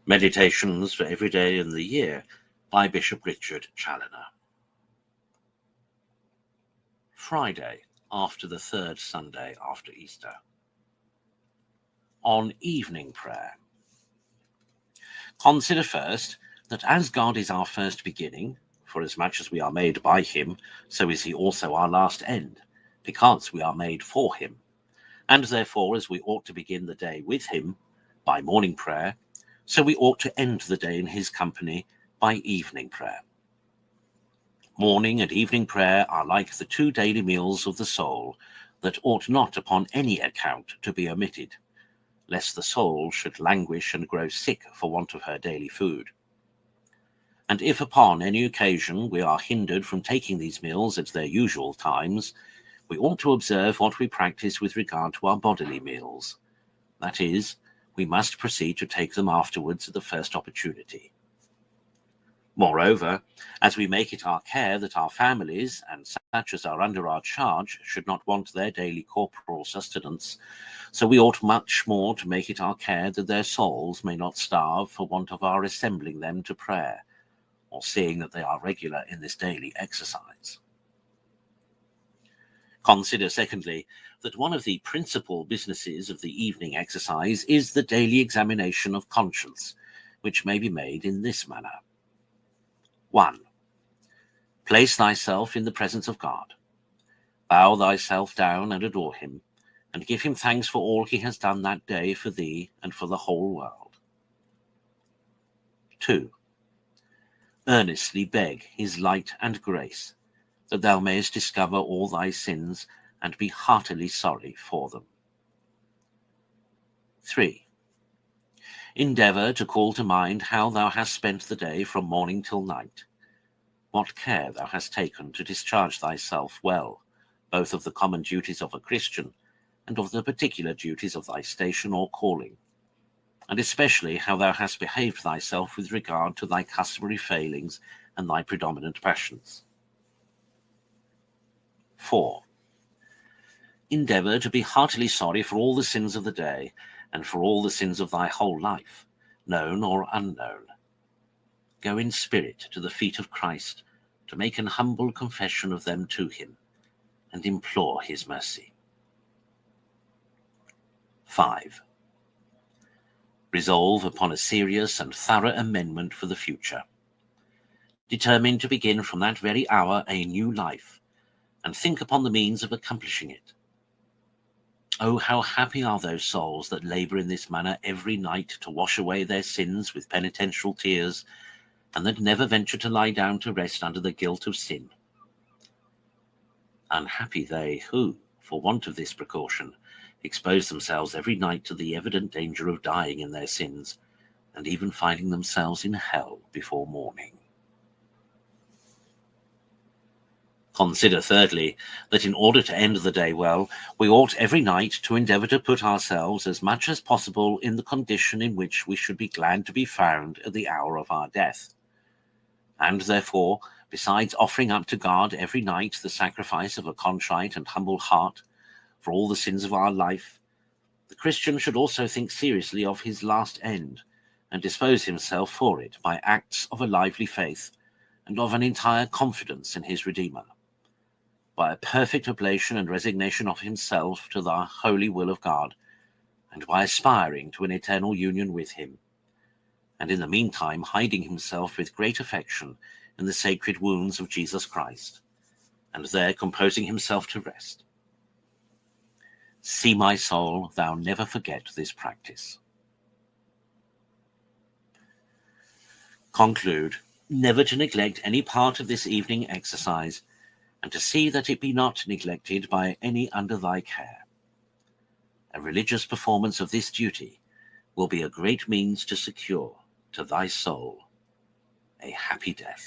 Meditations for Every Day in the Year by Bishop Richard Challoner. Friday, after the third Sunday after Easter. On evening prayer. Consider first that as God is our first beginning, for as much as we are made by him, so is he also our last end, because we are made for him. And therefore, as we ought to begin the day with him, by morning prayer, so we ought to end the day in his company by evening prayer. Morning and evening prayer are like the two daily meals of the soul that ought not upon any account to be omitted, lest the soul should languish and grow sick for want of her daily food. And if upon any occasion we are hindered from taking these meals at their usual times, we ought to observe what we practice with regard to our bodily meals. That is, we must proceed to take them afterwards at the first opportunity. Moreover, as we make it our care that our families, and such as are under our charge, should not want their daily corporal sustenance, so we ought much more to make it our care that their souls may not starve for want of our assembling them to prayer, or seeing that they are regular in this daily exercise. Consider, secondly, that one of the principal businesses of the evening exercise is the daily examination of conscience, which may be made in this manner. 1. Place thyself in the presence of God. Bow thyself down and adore him, and give him thanks for all he has done that day for thee and for the whole world. 2. Earnestly beg his light and grace, that thou mayest discover all thy sins and be heartily sorry for them. 3. Endeavour to call to mind how thou hast spent the day from morning till night, what care thou hast taken to discharge thyself well, both of the common duties of a Christian and of the particular duties of thy station or calling, and especially how thou hast behaved thyself with regard to thy customary failings and thy predominant passions. 4. Endeavour to be heartily sorry for all the sins of the day, and for all the sins of thy whole life, known or unknown. Go in spirit to the feet of Christ, to make an humble confession of them to him, and implore his mercy. 5. Resolve upon a serious and thorough amendment for the future. Determine to begin from that very hour a new life, and think upon the means of accomplishing it. Oh, how happy are those souls that labour in this manner every night to wash away their sins with penitential tears, and that never venture to lie down to rest under the guilt of sin. Unhappy they who, for want of this precaution, expose themselves every night to the evident danger of dying in their sins, and even finding themselves in hell before morning. Consider, thirdly, that in order to end the day well, we ought every night to endeavour to put ourselves as much as possible in the condition in which we should be glad to be found at the hour of our death. And therefore, besides offering up to God every night the sacrifice of a contrite and humble heart for all the sins of our life, the Christian should also think seriously of his last end, and dispose himself for it by acts of a lively faith and of an entire confidence in his Redeemer, by a perfect oblation and resignation of himself to the holy will of God, and by aspiring to an eternal union with him, and in the meantime hiding himself with great affection in the sacred wounds of Jesus Christ, and there composing himself to rest. See, my soul, thou never forget this practice. Conclude, never to neglect any part of this evening exercise, and to see that it be not neglected by any under thy care. A religious performance of this duty will be a great means to secure to thy soul a happy death.